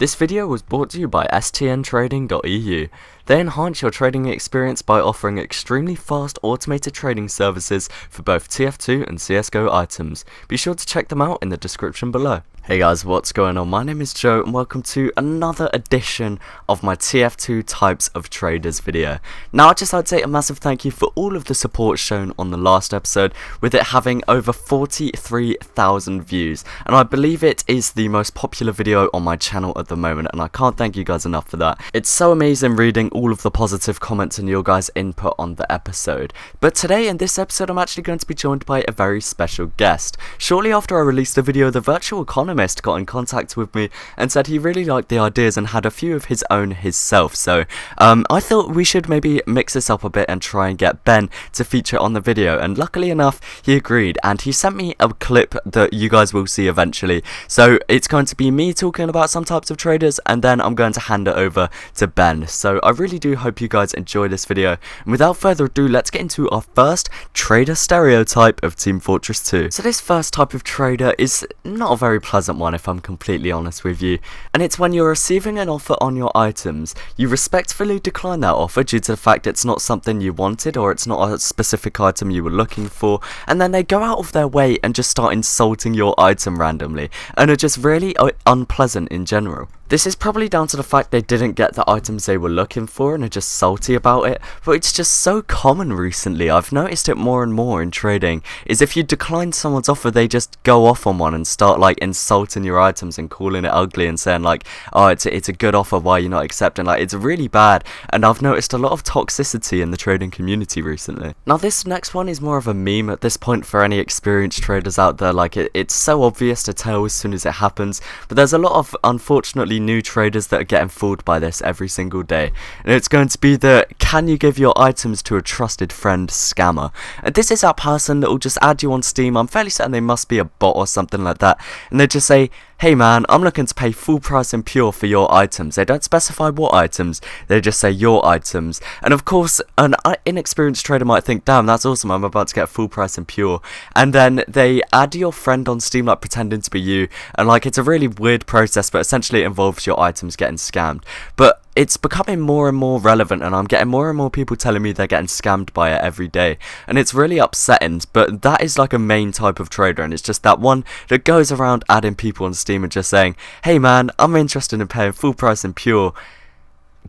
This video was brought to you by stntrading.eu. They enhance your trading experience by offering extremely fast automated trading services for both TF2 and CSGO items. Be sure to check them out in the description below. Hey guys, what's going on? My name is Joe and welcome to another edition of my TF2 types of traders video. Now I'd just like to say a massive thank you for all of the support shown on the last episode, with it having over 43,000 views, and I believe it is the most popular video on my channel at the moment, and I can't thank you guys enough for that. It's so amazing reading all of the positive comments and your guys' input on the episode. But today in this episode I'm actually going to be joined by a very special guest. Shortly after I released the video, TheVirtualEconomist got in contact with me and said he really liked the ideas and had a few of his own himself. So I thought we should maybe mix this up a bit and try and get Ben to feature on the video, and luckily enough he agreed, and he sent me a clip that you guys will see eventually. So it's going to be me talking about some types of traders, and then I'm going to hand it over to Ben. So I really do hope you guys enjoy this video, and without further ado, let's get into our first trader stereotype of Team Fortress 2. So this first type of trader is not a very pleasant one, if I'm completely honest with you, and it's when you're receiving an offer on your items, you respectfully decline that offer due to the fact it's not something you wanted or it's not a specific item you were looking for, and then they go out of their way and just start insulting your item randomly and are just really unpleasant in general. This is probably down to the fact they didn't get the items they were looking for and are just salty about it, but it's just so common recently. I've noticed it more and more in trading, is if you decline someone's offer, they just go off on one and start like insulting your items and calling it ugly and saying like, oh, it's a good offer, why you're not accepting. Like, it's really bad, and I've noticed a lot of toxicity in the trading community recently. Now this next one is more of a meme at this point for any experienced traders out there. Like, it's so obvious to tell as soon as it happens, but there's a lot of unfortunately new traders that are getting fooled by this every single day, and it's going to be the "can you give your items to a trusted friend" scammer. And this is that person that will just add you on Steam. I'm fairly certain they must be a bot or something like that, and they just say, "Hey man, I'm looking to pay full price and pure for your items." They don't specify what items, they just say your items. And of course, an inexperienced trader might think, damn, that's awesome, I'm about to get full price and pure. And then they add your friend on Steam like pretending to be you, and like it's a really weird process, but essentially it involves your items getting scammed. But it's becoming more and more relevant, and I'm getting more and more people telling me they're getting scammed by it every day, and it's really upsetting. But that is like a main type of trader, and it's just that one that goes around adding people on Steam and just saying, "Hey man, I'm interested in paying full price and pure.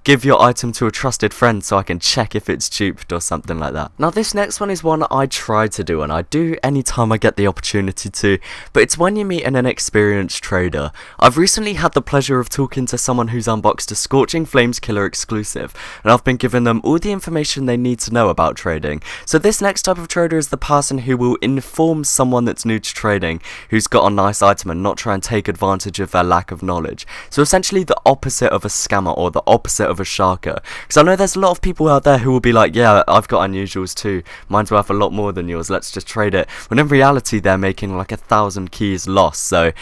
Give your item to a trusted friend so I can check if it's duped," or something like that. Now this next one is one I try to do, and I do anytime I get the opportunity to, but it's when you meet an inexperienced trader. I've recently had the pleasure of talking to someone who's unboxed a Scorching Flames Killer exclusive, and I've been giving them all the information they need to know about trading. So this next type of trader is the person who will inform someone that's new to trading, who's got a nice item, and not try and take advantage of their lack of knowledge. So essentially the opposite of a scammer, or the opposite of a sharker, because I know there's a lot of people out there who will be like, yeah, I've got unusuals too, mine's worth a lot more than yours, let's just trade it, when in reality they're making like 1,000 keys loss. So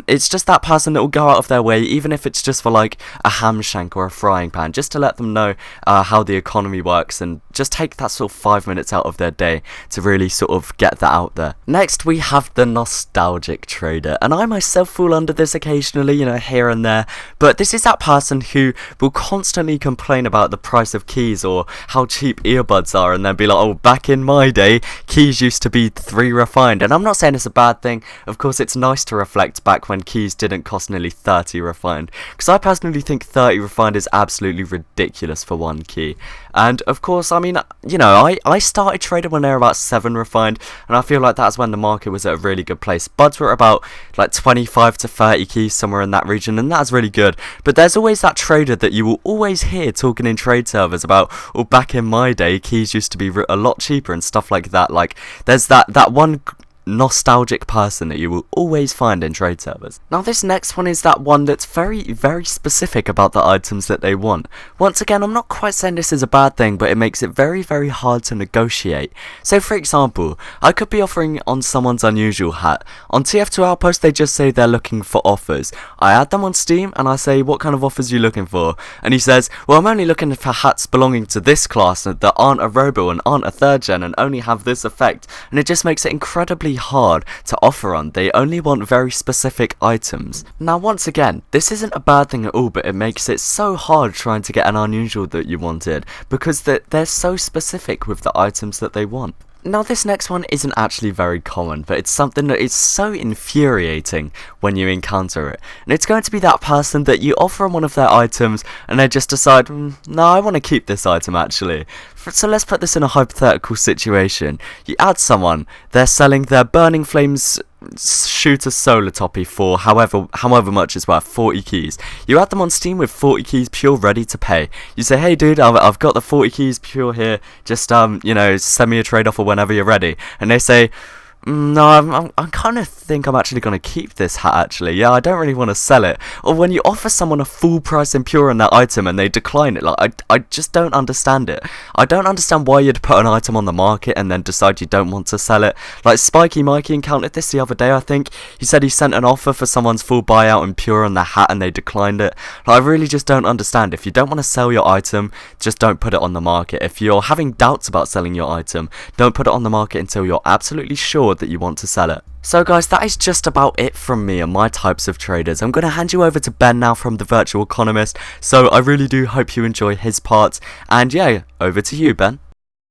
it's just that person that will go out of their way, even if it's just for like a ham shank or a frying pan, just to let them know how the economy works, and just take that sort of 5 minutes out of their day to really sort of get that out there. Next we have the nostalgic trader, and I myself fall under this occasionally, you know, here and there, but this is that person who will constantly complain about the price of keys or how cheap earbuds are, and then be like, oh, back in my day keys used to be 3 refined. And I'm not saying it's a bad thing, of course it's nice to reflect back when keys didn't cost nearly 30 refined, because I personally think 30 refined is absolutely ridiculous for one key. And of course, I mean, you know, I started trading when they were about 7 refined, and I feel like that's when the market was at a really good place. Buds were about like 25 to 30 keys, somewhere in that region, and that's really good. But there's always that trader that you will always hear talking in trade servers about, well, back in my day keys used to be a lot cheaper and stuff like that. Like, there's that one nostalgic person that you will always find in trade servers. Now this next one is that one that's very, very specific about the items that they want. Once again, I'm not quite saying this is a bad thing, but it makes it very, very hard to negotiate. So for example, I could be offering on someone's unusual hat. On TF2 Outpost, they just say they're looking for offers. I add them on Steam and I say, what kind of offers are you looking for? And he says, well, I'm only looking for hats belonging to this class that aren't a robo and aren't a 3rd gen and only have this effect. And it just makes it incredibly hard to offer on. They only want very specific items. Now once again, this isn't a bad thing at all, but it makes it so hard trying to get an unusual that you wanted, because they're so specific with the items that they want. Now this next one isn't actually very common, but it's something that is so infuriating when you encounter it. And it's going to be that person that you offer them one of their items and they just decide, no, I want to keep this item actually. So let's put this in a hypothetical situation. You add someone, they're selling their Burning Flames shooter solar toppy for however much it's worth, 40 keys. You add them on Steam with 40 keys pure ready to pay. You say, hey dude, I've got the 40 keys pure here, just you know, send me a trade offer whenever you're ready. And they say, no, I kind of think I'm actually going to keep this hat actually. Yeah, I don't really want to sell it. Or when you offer someone a full price impure on that item and they decline it, like I just don't understand it. I don't understand why you'd put an item on the market and then decide you don't want to sell it. Like Spiky Mikey encountered this the other day, I think. He said he sent an offer for someone's full buyout impure on the hat and they declined it. Like, I really just don't understand. If you don't want to sell your item, just don't put it on the market. If you're having doubts about selling your item, don't put it on the market until you're absolutely sure that you want to sell it. So guys, that is just about it from me and my types of traders. I'm going to hand you over to Ben now from The Virtual Economist, so I really do hope you enjoy his part, and yeah, over to you, Ben.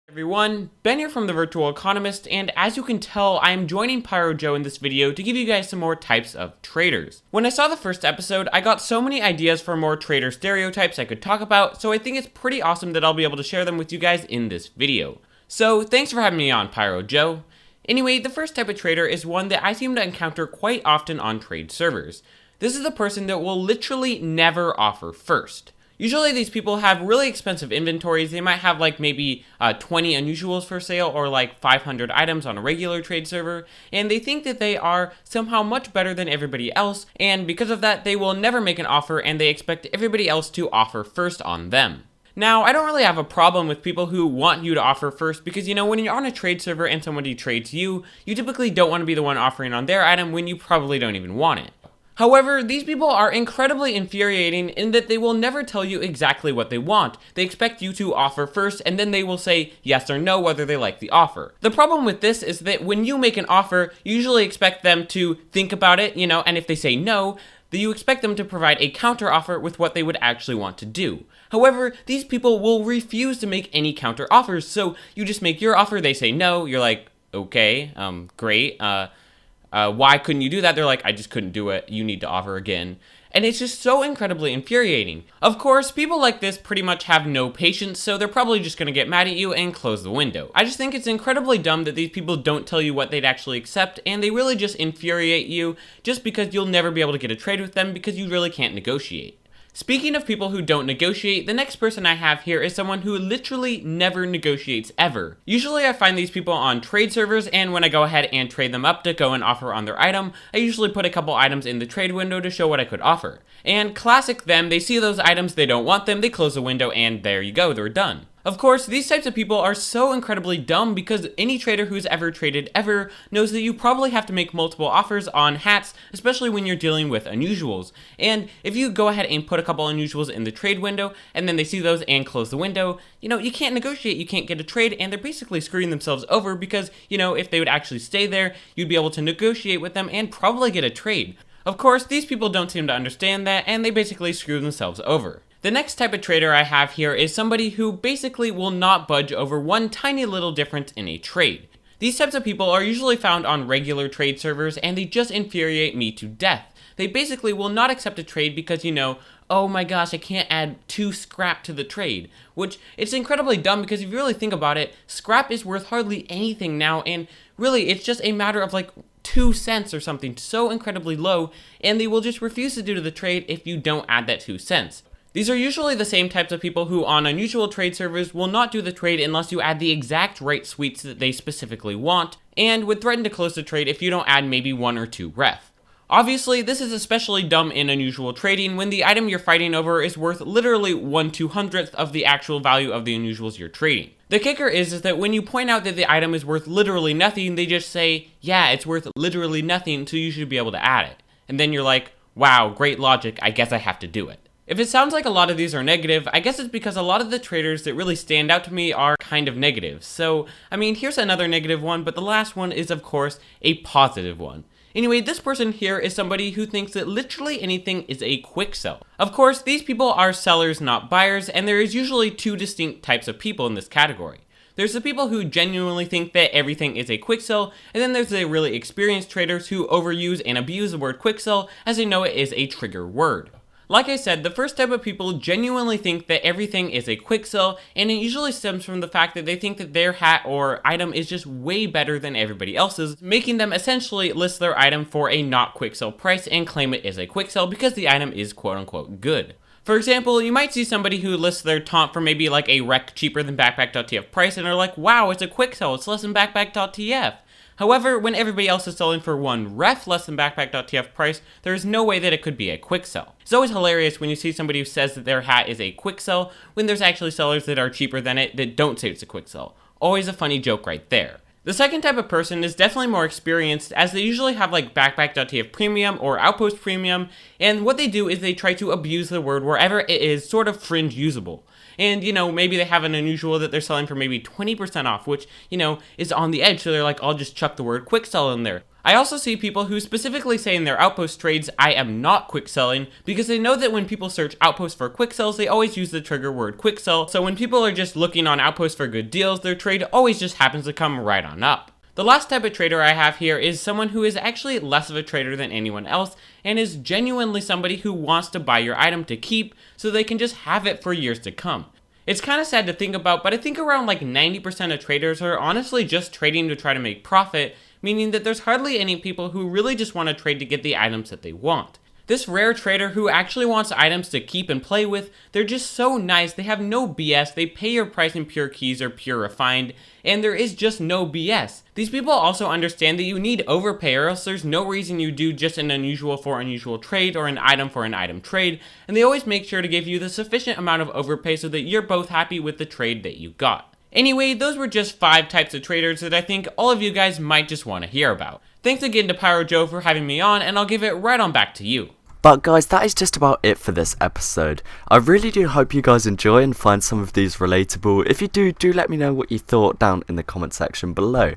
Everyone, Ben here from The Virtual Economist, and as you can tell, I am joining PyroJoe in this video to give you guys some more types of traders. When I saw the first episode, I got so many ideas for more trader stereotypes I could talk about, so I think it's pretty awesome that I'll be able to share them with you guys in this video. So thanks for having me on, PyroJoe. Anyway, the first type of trader is one that I seem to encounter quite often on trade servers. This is the person that will literally never offer first. Usually these people have really expensive inventories. They might have like maybe 20 unusuals for sale or like 500 items on a regular trade server, and they think that they are somehow much better than everybody else, and because of that they will never make an offer and they expect everybody else to offer first on them. Now, I don't really have a problem with people who want you to offer first because, you know, when you're on a trade server and somebody trades you, you typically don't want to be the one offering on their item when you probably don't even want it. However, these people are incredibly infuriating in that they will never tell you exactly what they want. They expect you to offer first and then they will say yes or no whether they like the offer. The problem with this is that when you make an offer, you usually expect them to think about it, you know, and if they say no, that you expect them to provide a counter offer with what they would actually want to do. However, these people will refuse to make any counter offers, so you just make your offer, they say no, you're like, okay, great, why couldn't you do that? They're like, I just couldn't do it, you need to offer again. And it's just so incredibly infuriating. Of course, people like this pretty much have no patience, so they're probably just gonna get mad at you and close the window. I just think it's incredibly dumb that these people don't tell you what they'd actually accept, and they really just infuriate you just because you'll never be able to get a trade with them because you really can't negotiate. Speaking of people who don't negotiate, the next person I have here is someone who literally never negotiates ever. Usually I find these people on trade servers, and when I go ahead and trade them up to go and offer on their item, I usually put a couple items in the trade window to show what I could offer. And classic them, they see those items, they don't want them, they close the window, and there you go, they're done. Of course, these types of people are so incredibly dumb because any trader who's ever traded ever knows that you probably have to make multiple offers on hats, especially when you're dealing with unusuals. And if you go ahead and put a couple unusuals in the trade window, and then they see those and close the window, you know, you can't negotiate, you can't get a trade, and they're basically screwing themselves over because, you know, if they would actually stay there, you'd be able to negotiate with them and probably get a trade. Of course, these people don't seem to understand that, and they basically screw themselves over. The next type of trader I have here is somebody who basically will not budge over one tiny little difference in a trade. These types of people are usually found on regular trade servers and they just infuriate me to death. They basically will not accept a trade because, you know, oh my gosh, I can't add 2 scrap to the trade, which it's incredibly dumb because if you really think about it, scrap is worth hardly anything now, and really it's just a matter of like 2 cents or something so incredibly low, and they will just refuse to do the trade if you don't add that 2 cents. These are usually the same types of people who on unusual trade servers will not do the trade unless you add the exact right sweets that they specifically want, and would threaten to close the trade if you don't add maybe 1 or 2 ref. Obviously, this is especially dumb in unusual trading when the item you're fighting over is worth literally 1/200th of the actual value of the unusuals you're trading. The kicker is that when you point out that the item is worth literally nothing, they just say, yeah, it's worth literally nothing, so you should be able to add it. And then you're like, wow, great logic, I guess I have to do it. If it sounds like a lot of these are negative, I guess it's because a lot of the traders that really stand out to me are kind of negative. So, I mean, here's another negative one, but the last one is, of course, a positive one. Anyway, this person here is somebody who thinks that literally anything is a quick sell. Of course, these people are sellers, not buyers, and there is usually two distinct types of people in this category. There's the people who genuinely think that everything is a quick sell, and then there's the really experienced traders who overuse and abuse the word quick sell as they know it is a trigger word. Like I said, the first type of people genuinely think that everything is a quick sell, and it usually stems from the fact that they think that their hat or item is just way better than everybody else's, making them essentially list their item for a not quick sell price and claim it is a quick sell because the item is quote unquote good. For example, you might see somebody who lists their taunt for maybe like a rec cheaper than backpack.tf price and are like, wow, it's a quick sell, it's less than backpack.tf. However, when everybody else is selling for one ref less than backpack.tf price, there is no way that it could be a quick sell. It's always hilarious when you see somebody who says that their hat is a quick sell when there's actually sellers that are cheaper than it that don't say it's a quick sell. Always a funny joke right there. The second type of person is definitely more experienced, as they usually have like backpack.tf premium or outpost premium, and what they do is they try to abuse the word wherever it is sort of fringe usable. And, you know, maybe they have an unusual that they're selling for maybe 20% off, which, you know, is on the edge, so they're like, I'll just chuck the word quick sell in there. I also see people who specifically say in their outpost trades, I am not quick selling, because they know that when people search outpost for quick sells, they always use the trigger word quick sell, so when people are just looking on outpost for good deals, their trade always just happens to come right on up. The last type of trader I have here is someone who is actually less of a trader than anyone else, and is genuinely somebody who wants to buy your item to keep, so they can just have it for years to come. It's kind of sad to think about, but I think around like 90% of traders are honestly just trading to try to make profit, meaning that there's hardly any people who really just want to trade to get the items that they want. This rare trader who actually wants items to keep and play with, they're just so nice, they have no BS, they pay your price in pure keys or pure refined, and there is just no BS. These people also understand that you need overpay or else there's no reason you do just an unusual for unusual trade or an item for an item trade, and they always make sure to give you the sufficient amount of overpay so that you're both happy with the trade that you got. Anyway, those were just 5 types of traders that I think all of you guys might just want to hear about. Thanks again to PyroJoe for having me on, and I'll give it right on back to you. But guys, that is just about it for this episode. I really do hope you guys enjoy and find some of these relatable. If you do let me know what you thought down in the comment section below.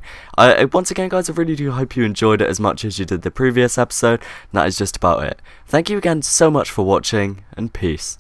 Once again guys, I really do hope you enjoyed it as much as you did the previous episode, and that is just about it. Thank you again so much for watching, and peace.